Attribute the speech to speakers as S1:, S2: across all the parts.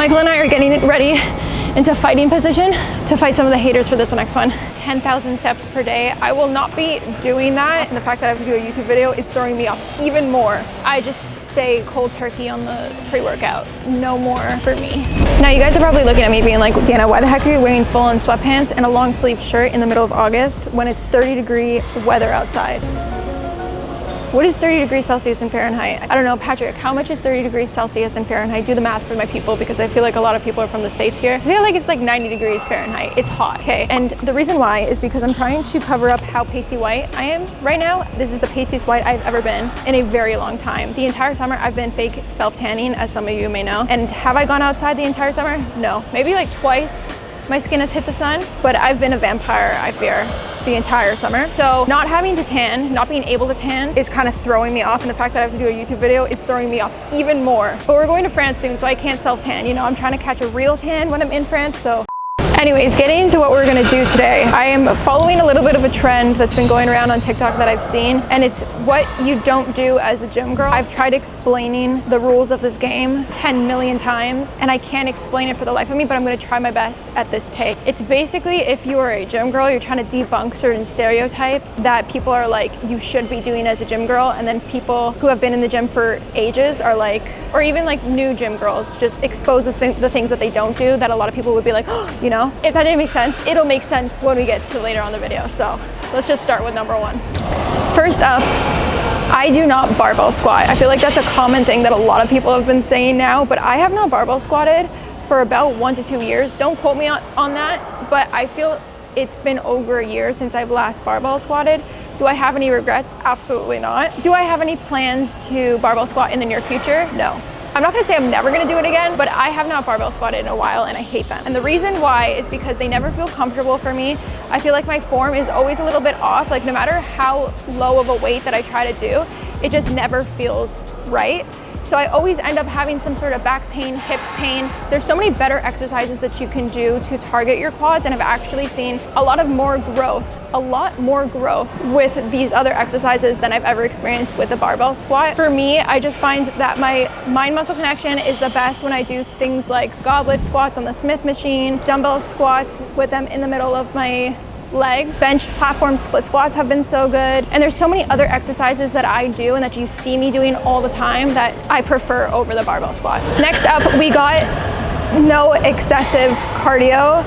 S1: Michael and I are getting ready into fighting position to fight some of the haters for this next one. 10,000 steps per day. I will not be doing that, and the fact that I have to do a YouTube video is throwing me off even more. I just say cold turkey on the pre-workout. No more for me. Now you guys are probably looking at me being like, Dana, why the heck are you wearing full-on sweatpants and a long sleeve shirt in the middle of August when it's 30-degree weather outside? What is 30 degrees Celsius in Fahrenheit? I don't know, Patrick, how much is 30 degrees Celsius in Fahrenheit? Do the math for my people because I feel like a lot of people are from the States here. I feel like it's like 90 degrees Fahrenheit. It's hot, okay? And the reason why is because I'm trying to cover up how pasty white I am right now. This is the pastiest white I've ever been in a very long time. The entire summer I've been fake self-tanning, as some of you may know. And have I gone outside the entire summer? No, maybe like twice. My skin has hit the sun, but I've been a vampire, I fear, the entire summer. So not having to tan, not being able to tan is kind of throwing me off, and the fact that I have to do a YouTube video is throwing me off even more. But we're going to France soon, so I can't self-tan. You know, I'm trying to catch a real tan when I'm in France, so. Anyways, getting into what we're gonna do today. I am following a little bit of a trend that's been going around on TikTok that I've seen, and it's what you don't do as a gym girl. I've tried explaining the rules of this game 10 million times, and I can't explain it for the life of me, but I'm gonna try my best at this take. It's basically, if you are a gym girl, you're trying to debunk certain stereotypes that people are like, you should be doing as a gym girl, and then people who have been in the gym for ages are like, or even like new gym girls, just expose the things that they don't do that a lot of people would be like, oh, you know? If that didn't make sense, it'll make sense when we get to later on the video. So let's just start with number one. First up, I do not barbell squat. I feel like that's a common thing that a lot of people have been saying now, but I have not barbell squatted for about 1 to 2 years. Don't quote me on that, but I feel it's been over a year since I've last barbell squatted. Do I have any regrets? Absolutely not. Do I have any plans to barbell squat in the near future? No. I'm not gonna say I'm never gonna do it again, but I have not barbell squatted in a while and I hate them. And the reason why is because they never feel comfortable for me. I feel like my form is always a little bit off. Like no matter how low of a weight that I try to do, it just never feels right. So I always end up having some sort of back pain, hip pain. There's so many better exercises that you can do to target your quads, and I've actually seen a lot more growth with these other exercises than I've ever experienced with the barbell squat. For me, I just find that my mind-muscle connection is the best when I do things like goblet squats on the Smith machine, dumbbell squats with them in the middle of my legs. Bench platform split squats have been so good. And there's so many other exercises that I do and that you see me doing all the time that I prefer over the barbell squat. Next up, we got no excessive cardio.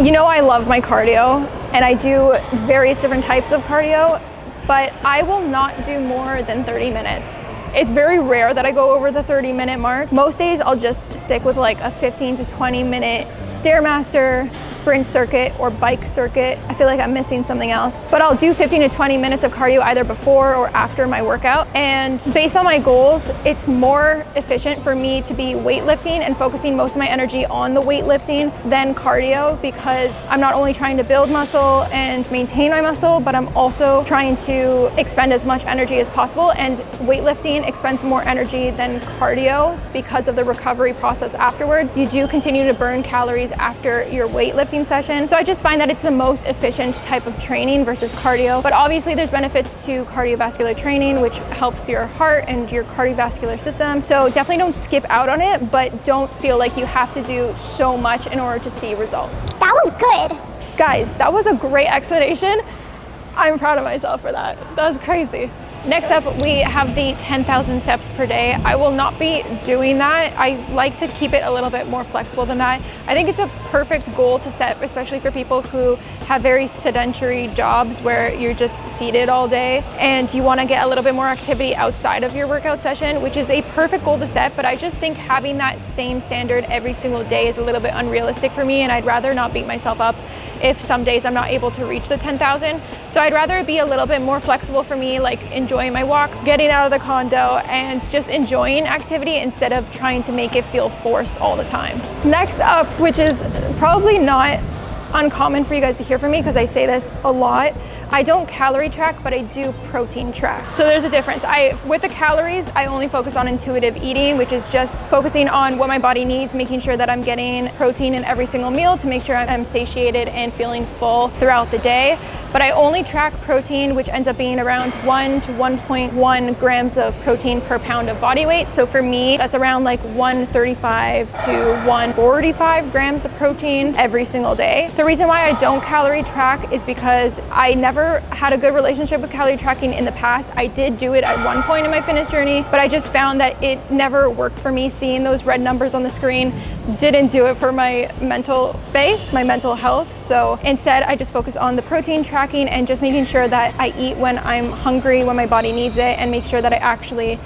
S1: You know I love my cardio and I do various different types of cardio, but I will not do more than 30 minutes. It's very rare that I go over the 30-minute mark. Most days I'll just stick with like a 15 to 20-minute Stairmaster, sprint circuit, or bike circuit. I feel like I'm missing something else. But I'll do 15 to 20 minutes of cardio either before or after my workout. And based on my goals, it's more efficient for me to be weightlifting and focusing most of my energy on the weightlifting than cardio, because I'm not only trying to build muscle and maintain my muscle, but I'm also trying to expend as much energy as possible. And weightlifting expends more energy than cardio because of the recovery process afterwards. You do continue to burn calories after your weightlifting session. So I just find that it's the most efficient type of training versus cardio. But obviously there's benefits to cardiovascular training, which helps your heart and your cardiovascular system. So definitely don't skip out on it, but don't feel like you have to do so much in order to see results.
S2: That was good.
S1: Guys, that was a great explanation. I'm proud of myself for that. That was crazy. Next up, we have the 10,000 steps per day. I will not be doing that. I like to keep it a little bit more flexible than that. I think it's a perfect goal to set, especially for people who have very sedentary jobs where you're just seated all day and you want to get a little bit more activity outside of your workout session, which is a perfect goal to set. But I just think having that same standard every single day is a little bit unrealistic for me, and I'd rather not beat myself up if some days I'm not able to reach the 10,000. So I'd rather it be a little bit more flexible for me, like enjoying my walks, getting out of the condo, and just enjoying activity instead of trying to make it feel forced all the time. Next up, which is probably not uncommon for you guys to hear from me because I say this a lot, I don't calorie track, but I do protein track. So there's a difference. With the calories, I only focus on intuitive eating, which is just focusing on what my body needs, making sure that I'm getting protein in every single meal to make sure I'm satiated and feeling full throughout the day. But I only track protein, which ends up being around 1 to 1.1 grams of protein per pound of body weight. So for me, that's around like 135 to 145 grams of protein every single day. The reason why I don't calorie track is because I never had a good relationship with calorie tracking in the past. I did do it at one point in my fitness journey, but I just found that it never worked for me. Seeing those red numbers on the screen didn't do it for my mental space, my mental health. So instead, I just focus on the protein tracking and just making sure that I eat when I'm hungry, when my body needs it, and make sure that I actually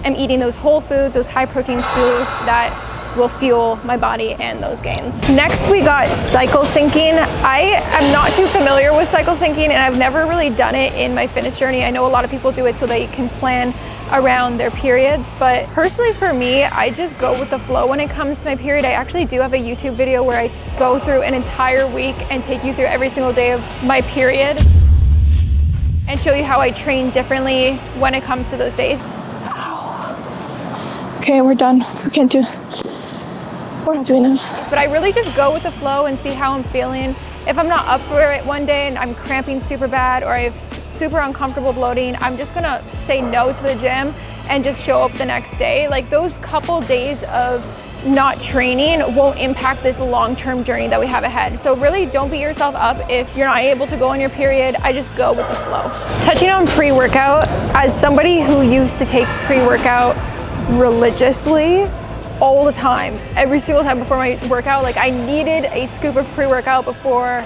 S1: am eating those whole foods, those high protein foods that will fuel my body and those gains. Next, we got cycle syncing. I am not too familiar with cycle syncing, and I've never really done it in my fitness journey. I know a lot of people do it so they can plan around their periods, but personally for me, I just go with the flow when it comes to my period. I actually do have a YouTube video where I go through an entire week and take you through every single day of my period and show you how I train differently when it comes to those days. Ow. Okay, we're done. We're not doing this. But I really just go with the flow and see how I'm feeling. If I'm not up for it one day and I'm cramping super bad or I have super uncomfortable bloating, I'm just gonna say no to the gym and just show up the next day. Like those couple days of not training won't impact this long-term journey that we have ahead. So really don't beat yourself up if you're not able to go on your period. I just go with the flow. Touching on pre-workout, as somebody who used to take pre-workout religiously, all the time, every single time before my workout, like I needed a scoop of pre-workout before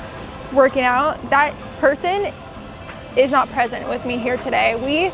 S1: working out. That person is not present with me here today. We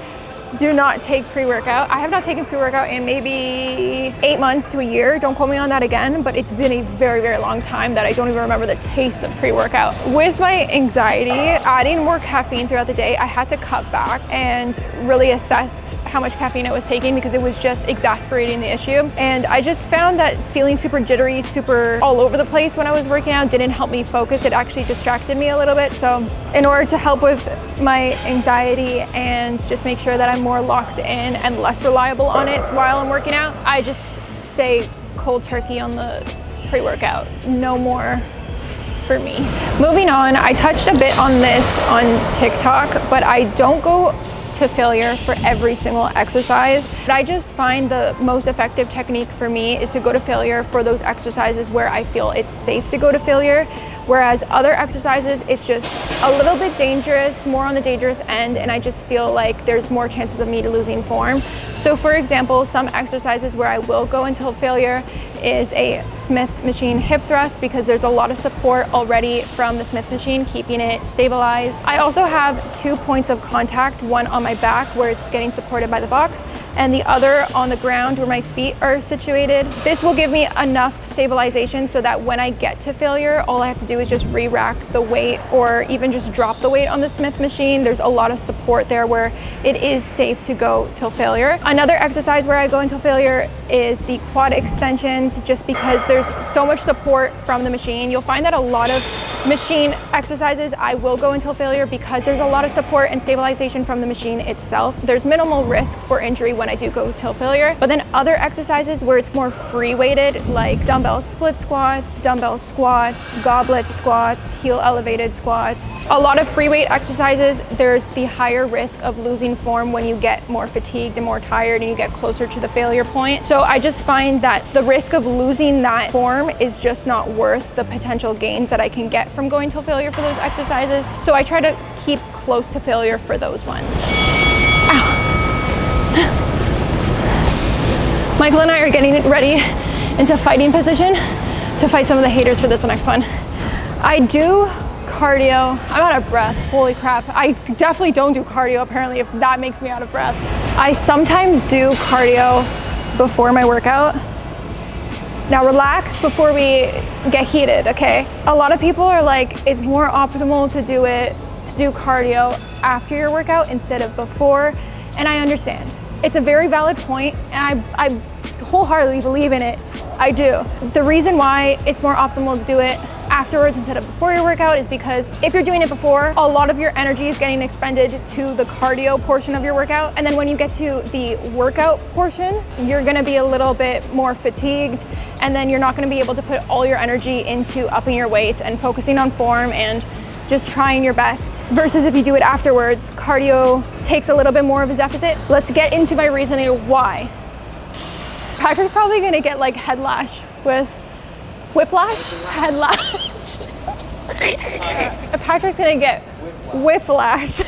S1: do not take pre-workout. I have not taken pre-workout in maybe 8 months to a year. Don't quote me on that again, but it's been a very, very long time that I don't even remember the taste of pre-workout. With my anxiety, adding more caffeine throughout the day, I had to cut back and really assess how much caffeine I was taking because it was just exacerbating the issue. And I just found that feeling super jittery, super all over the place when I was working out didn't help me focus. It actually distracted me a little bit. So in order to help with my anxiety and just make sure that I'm more locked in and less reliable on it while I'm working out, I just say cold turkey on the pre-workout. No more for me. Moving on, I touched a bit on this on TikTok, but I don't go to failure for every single exercise. But I just find the most effective technique for me is to go to failure for those exercises where I feel it's safe to go to failure. Whereas other exercises, it's just a little bit dangerous, more on the dangerous end, and I just feel like there's more chances of me losing form. So for example, some exercises where I will go until failure is a Smith machine hip thrust because there's a lot of support already from the Smith machine, keeping it stabilized. I also have 2 points of contact, one on my back where it's getting supported by the box, and the other on the ground where my feet are situated. This will give me enough stabilization so that when I get to failure, all I have to do is just re-rack the weight or even just drop the weight on the Smith machine. There's a lot of support there where it is safe to go till failure. Another exercise where I go until failure is the quad extensions, just because there's so much support from the machine. You'll find that a lot of machine exercises I will go until failure because there's a lot of support and stabilization from the machine itself. There's minimal risk for injury when I do go till failure. But then other exercises where it's more free weighted, like dumbbell split squats, dumbbell squats, goblet squats, heel elevated squats. A lot of free weight exercises, there's the higher risk of losing form when you get more fatigued and more tired and you get closer to the failure point. So I just find that the risk of losing that form is just not worth the potential gains that I can get from going till failure for those exercises. So I try to keep close to failure for those ones. Ow. Michael and I are getting ready into fighting position to fight some of the haters for this next one. I do cardio. I'm out of breath. Holy crap. I definitely don't do cardio apparently if that makes me out of breath. I sometimes do cardio before my workout. Now relax before we get heated, okay? A lot of people are like, it's more optimal to do cardio after your workout instead of before, and I understand. It's a very valid point, and I wholeheartedly believe in it. I do. The reason why it's more optimal to do it afterwards instead of before your workout is because if you're doing it before, a lot of your energy is getting expended to the cardio portion of your workout. And then when you get to the workout portion, you're gonna be a little bit more fatigued, and then you're not gonna be able to put all your energy into upping your weight and focusing on form and just trying your best. Versus if you do it afterwards, cardio takes a little bit more of a deficit. Let's get into my reasoning why. Patrick's probably gonna get like headlash with whiplash? Headlash. Patrick's gonna get whiplash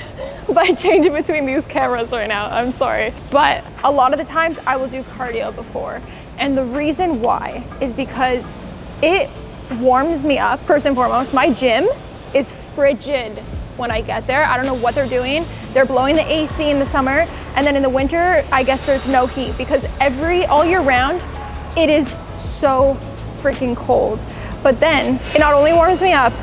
S1: by changing between these cameras right now. I'm sorry. But a lot of the times I will do cardio before. And the reason why is because it warms me up. First and foremost, my gym is frigid when I get there. I don't know what they're doing. They're blowing the AC in the summer, and then in the winter, I guess there's no heat because all year round, it is so freaking cold. But then it not only warms me up,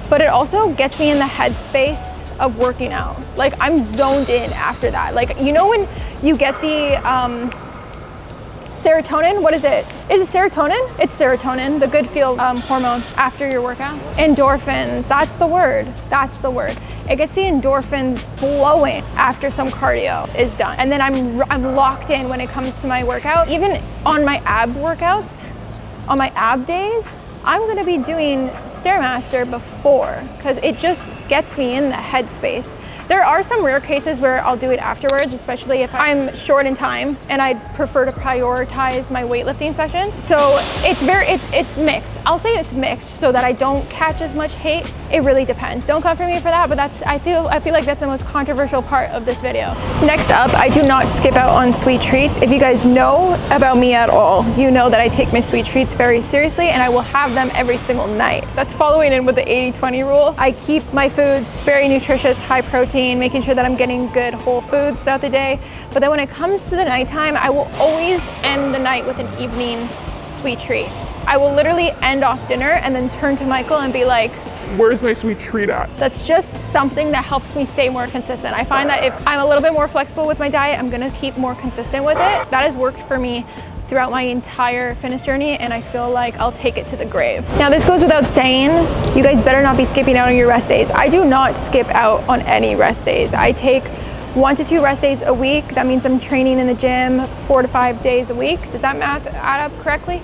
S1: but it also gets me in the headspace of working out. Like, I'm zoned in after that. Like, you know when you get the serotonin, what is it? Is it serotonin? It's serotonin, the good feel hormone after your workout. Endorphins, that's the word. That's the word. It gets the endorphins flowing after some cardio is done. And then I'm locked in when it comes to my workout. Even on my ab workouts, on my ab days, I'm gonna be doing Stairmaster before because it just gets me in the headspace. There are some rare cases where I'll do it afterwards, especially if I'm short in time and I'd prefer to prioritize my weightlifting session. So it's mixed. I'll say it's mixed so that I don't catch as much hate. It really depends. Don't come for me for that, but I feel like that's the most controversial part of this video. Next up, I do not skip out on sweet treats. If you guys know about me at all, you know that I take my sweet treats very seriously and I will have them every single night. That's following in with the 80-20 rule. I keep my foods very nutritious, high protein, making sure that I'm getting good whole foods throughout the day. But then when it comes to the nighttime, I will always end the night with an evening sweet treat. I will literally end off dinner and then turn to Michael and be like,
S2: where's my sweet treat at?
S1: That's just something that helps me stay more consistent. I find that if I'm a little bit more flexible with my diet, I'm gonna keep more consistent with it. That has worked for me throughout my entire fitness journey, and I feel like I'll take it to the grave. Now, this goes without saying, you guys better not be skipping out on your rest days. I do not skip out on any rest days. I take 1 to 2 rest days a week. That means I'm training in the gym 4 to 5 days a week. Does that math add up correctly?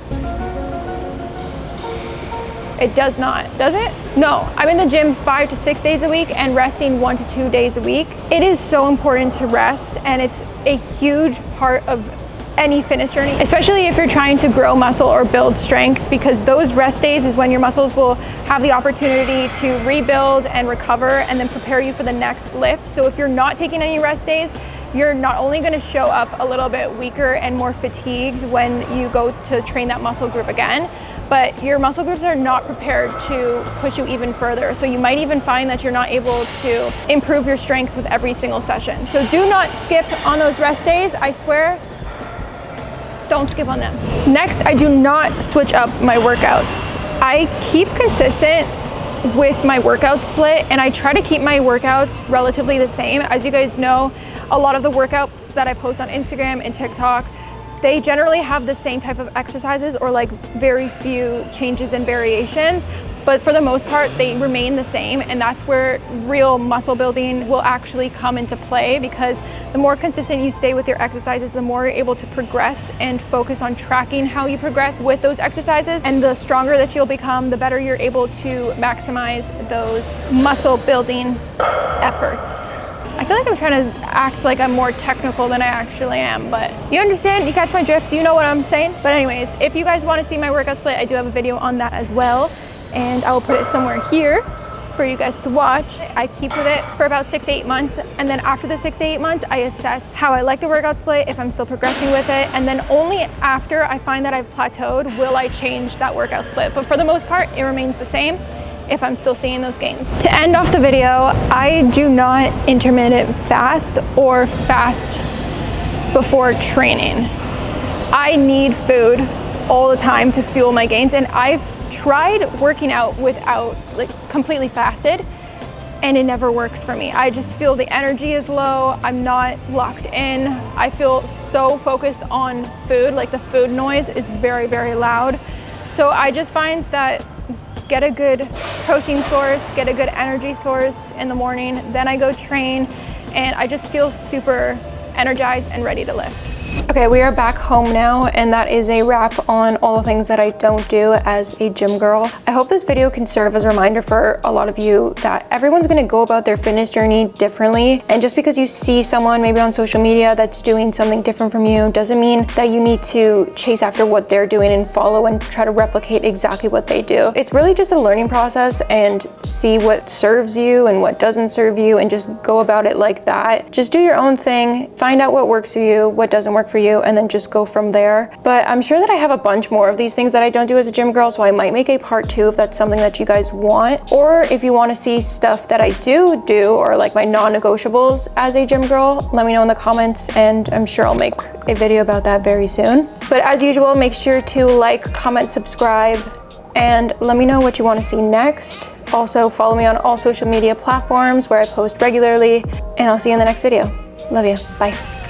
S1: It does not, does it? No, I'm in the gym 5 to 6 days a week and resting 1 to 2 days a week. It is so important to rest, and it's a huge part of any fitness journey, especially if you're trying to grow muscle or build strength, because those rest days is when your muscles will have the opportunity to rebuild and recover and then prepare you for the next lift. So if you're not taking any rest days, you're not only going to show up a little bit weaker and more fatigued when you go to train that muscle group again, but your muscle groups are not prepared to push you even further. So you might even find that you're not able to improve your strength with every single session. So do not skip on those rest days. I swear, don't skip on them. Next, I do not switch up my workouts. I keep consistent with my workout split, and I try to keep my workouts relatively the same. As you guys know, a lot of the workouts that I post on Instagram and TikTok, they generally have the same type of exercises or like very few changes and variations. But for the most part, they remain the same, and that's where real muscle building will actually come into play, because the more consistent you stay with your exercises, the more you're able to progress and focus on tracking how you progress with those exercises. And the stronger that you'll become, the better you're able to maximize those muscle building efforts. I feel like I'm trying to act like I'm more technical than I actually am, but you understand, you catch my drift, you know what I'm saying? But anyways, if you guys want to see my workout split, I do have a video on that as well, and I will put it somewhere here for you guys to watch. I keep with it for about 6 to 8 months, and then after the 6 to 8 months, I assess how I like the workout split, if I'm still progressing with it, and then only after I find that I've plateaued will I change that workout split. But for the most part, it remains the same if I'm still seeing those gains. To end off the video, I do not intermittent fast or fast before training. I need food all the time to fuel my gains, and I've tried working out without, like, completely fasted, and it never works for me. I just feel the energy is low. I'm not locked in. I feel so focused on food, like the food noise is very, very loud. So I just find that get a good protein source, get a good energy source in the morning, then I go train, and I just feel super energized and ready to lift. Okay, we are back home now, and that is a wrap on all the things that I don't do as a gym girl. I hope this video can serve as a reminder for a lot of you that everyone's gonna go about their fitness journey differently, and just because you see someone maybe on social media that's doing something different from you doesn't mean that you need to chase after what they're doing and follow and try to replicate exactly what they do. It's really just a learning process, and see what serves you and what doesn't serve you, and just go about it like that. Just do your own thing, find out what works for you, what doesn't work for you, and then just go from there. But I'm sure that I have a bunch more of these things that I don't do as a gym girl, so I might make a part 2 if that's something that you guys want. Or if you want to see stuff that I do, or like my non-negotiables as a gym girl, let me know in the comments, and I'm sure I'll make a video about that very soon. But as usual, make sure to like, comment, subscribe, and let me know what you want to see next. Also, follow me on all social media platforms where I post regularly, and I'll see you in the next video. Love you. Bye.